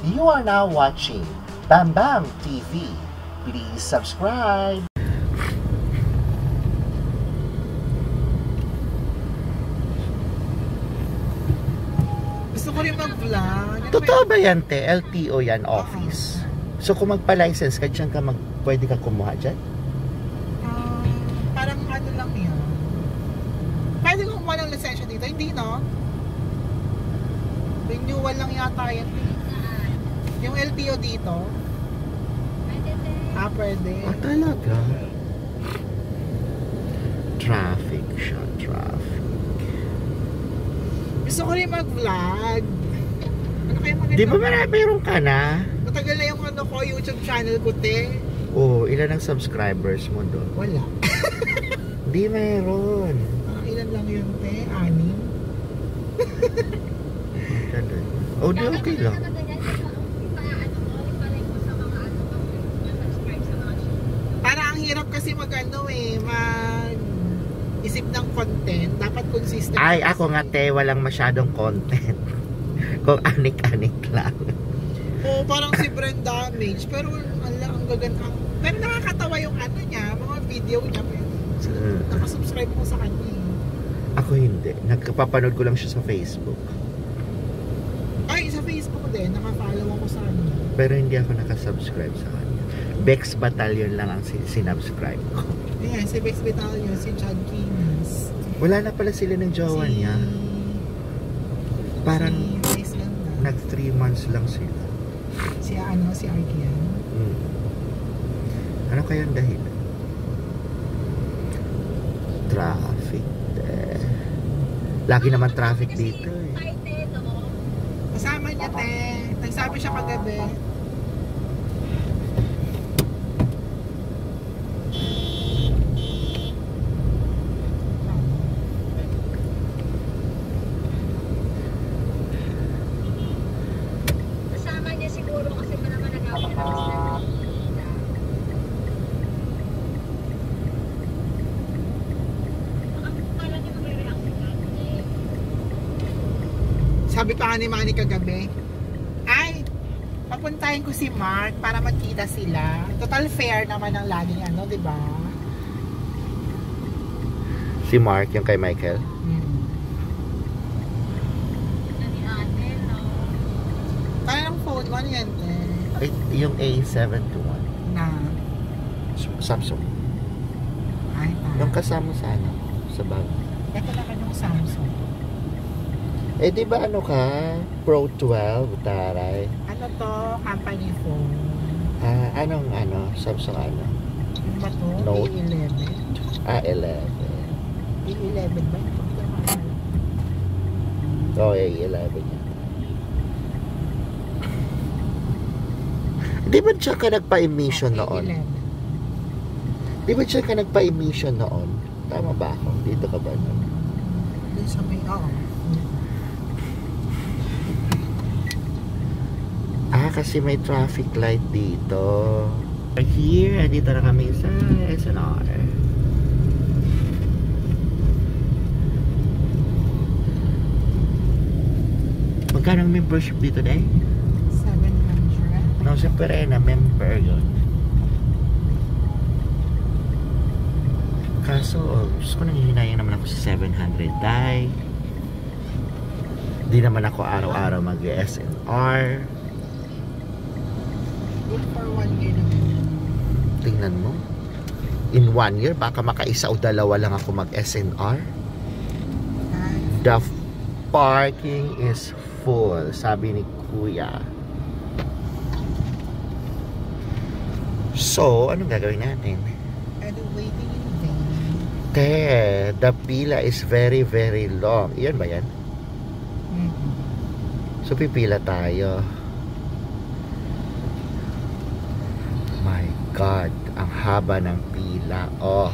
You are now watching Bam Bam TV. Please subscribe. Gusto ko rin mag-vlog. Totoo ba yan, te? LTO yan, office. So kung magpa-license ka dyan ka, pwede ka kumuha dyan? Parang ano lang yan. Pwede kong kumuha ng lisensya dito. Hindi, no? Renewal lang yata yan. Yung LTO dito. Pwede. Talaga? Traffic siya, traffic. Gusto ko rin mag-vlog. Ano kaya maganda? Di ba mayroon ka na? Matagal na yung ano ko, YouTube channel ko, te. Oo, ilan ang subscribers mo doon? Wala. Di mayroon. Ilan lang yun, te? 6. Oh, di okay lang. Para ang hirap kasi mag-ano mag-isip ng content. Dapat consistent. Ay, ako nga, te, walang masyadong content. Kung anik-anik lang. Oo, parang si Brand Damage. Pero ang gaganda. Pero nakakatawa yung ano niya, mga video niya. Nakasubscribe ko sa kanya. Ako hindi. Nagpapanood ko lang siya sa Facebook. Ay, sa Facebook din. Nakafollow ako sa kanya. Pero hindi ako nakasubscribe sa kanya. Bex Battalion lang ang sinubscribe ko. Ayan, si Bex Battalion, si Chad Kinis. Wala na pala sila ng jowa niya. Parang nag 3 months lang sila. Si Arkian. Ano kayang dahilan? Traffic. Lagi naman traffic dito eh. Kasama niya, te. Nagsabi siya kagabi. Sabi pa nga ni Manny kagabi, ay, papuntahin ko si Mark para magkita sila. Total fair naman ang laging ano, di ba? Si Mark, yung kay Michael? Kaya ng phone mo, ano yan? Ay, yung A721. Na? Samsung. Ay, Yung kasama sa ano? Sa bag. Ito naman yung Samsung. Eh, di ba ano ka? Pro 12, taray. Ano to? Company phone. Anong ano? Samsung ano? Ano ba to? Note? A11. 11. A11 ba? Oo, A11 yan. Di ba siya ka nagpa-emission noon? Di ba siya ka nagpa-emission noon? Tama ba ako? Dito ka ba noon? Dito sa may, Kasi may traffic light dito. Here, dito na kami sa SNR. Magkano ang membership dito, day? 700. No, siyempre na member yun. Kaso, gusto ko nang hinayang naman ako sa 700, day. Di naman ako araw-araw mag-SNR. Good for 1 year naman. Tingnan mo. In 1 year, baka makaisa o dalawa lang ako mag-SNR. The parking is full, sabi ni Kuya. So, anong gagawin natin? Waiting in vain. The pila is very, very long. Iyan ba yan? So, pipila tayo. My God, ang haba ng pila. Oh.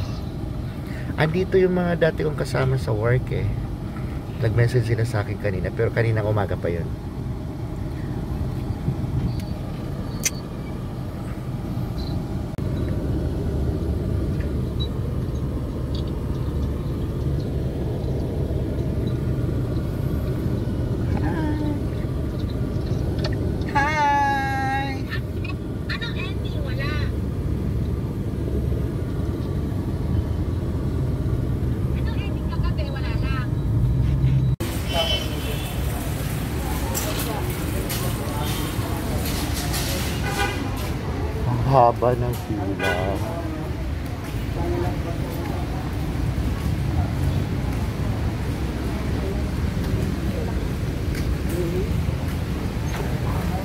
Andito yung mga dati kong kasama sa work eh. Nag-message sila sa akin kanina, pero kaninang umaga pa yun. Hi! Anong ending? Wala. Anong ending kagabi? Wala lang. Ang haba ng pila.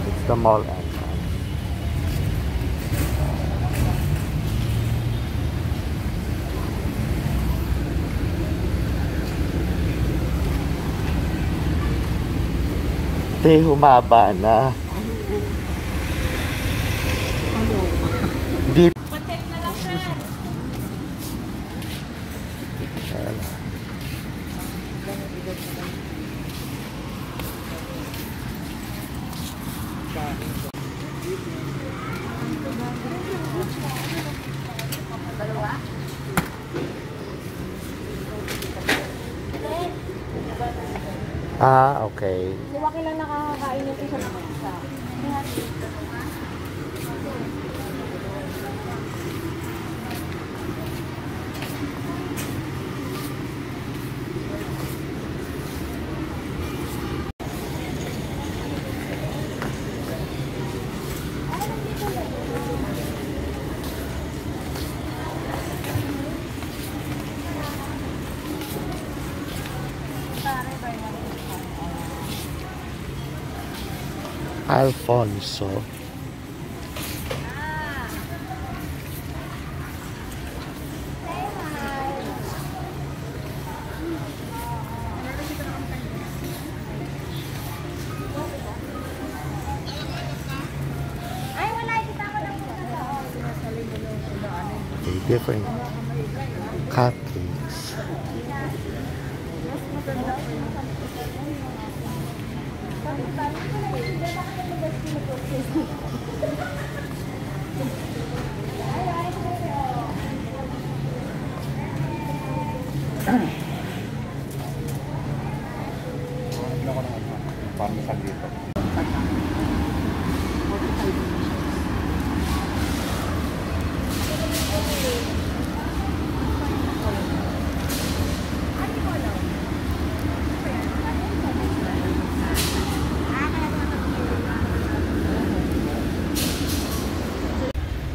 It's the mall entrance. Te, humaba na. Di Pacheck na lang, sir. Dalawa? Ah, okay. Luwaki lang nakakakain yung isa ng isa. Alfonso. Ay, wala. Kita ko lang. Okay, different cupcakes.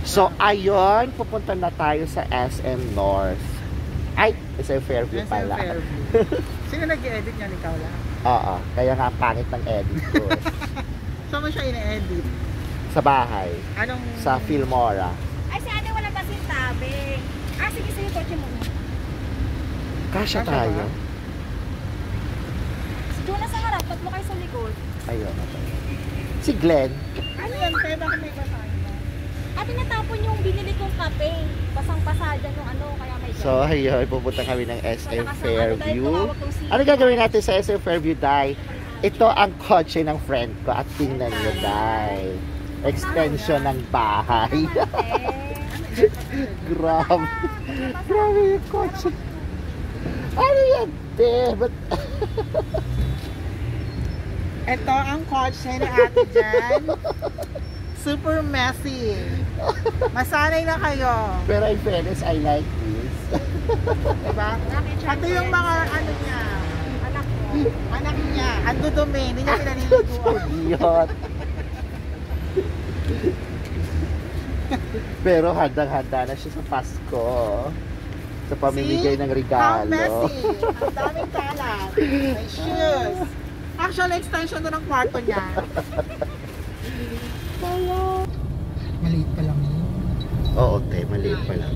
So, ayun, pupunta na tayo sa SM North. Ay, SM Fairview SM pala. Fairview. Sino nag-edit niyan? Ikaw lang? Oo, kaya nga pangit ng edit ko. Saan mo siya ina-edit? Sa bahay, Anong... sa Filmora. Ay, si ate wala pa sintabi. Ah, sige, sige, kotse mo. Kasya Kasya tayo. ba? Si Jonas sa harap, tatlo kayo sa likod. Ayun. Si Glenn. Ano yan? Kaya bakit may basahin mo? Ate, natapon yung binili kong kape. Basang-basa dyan yung ano, kaya may So, ayun, pupunta kami ng SM Fairview. Ano gagawin natin sa SM Fairview, Day? Ito ang kotse ng friend ko at tingnan nyo, Day. Extension ng bahay. Grabe. Grabe yung kotse. Ano yan, Day? Ba't... Ito ang kotse ni ate dyan. Super messy. Masanay na kayo. Pero in fairness, I like this. Diba? Ito yung mga ano niya. Anak mo. Anak niya. Ang dudumi. Hindi niya pinaliliguan. Idiot. Pero handang-handa na siya sa Pasko. Sa pamimigay ng How regalo. messy. Ang daming kalat. May shoes. Actually, extension to ng kwarto niya. Maliit pa lang yun. Oo, te, maliit pa lang.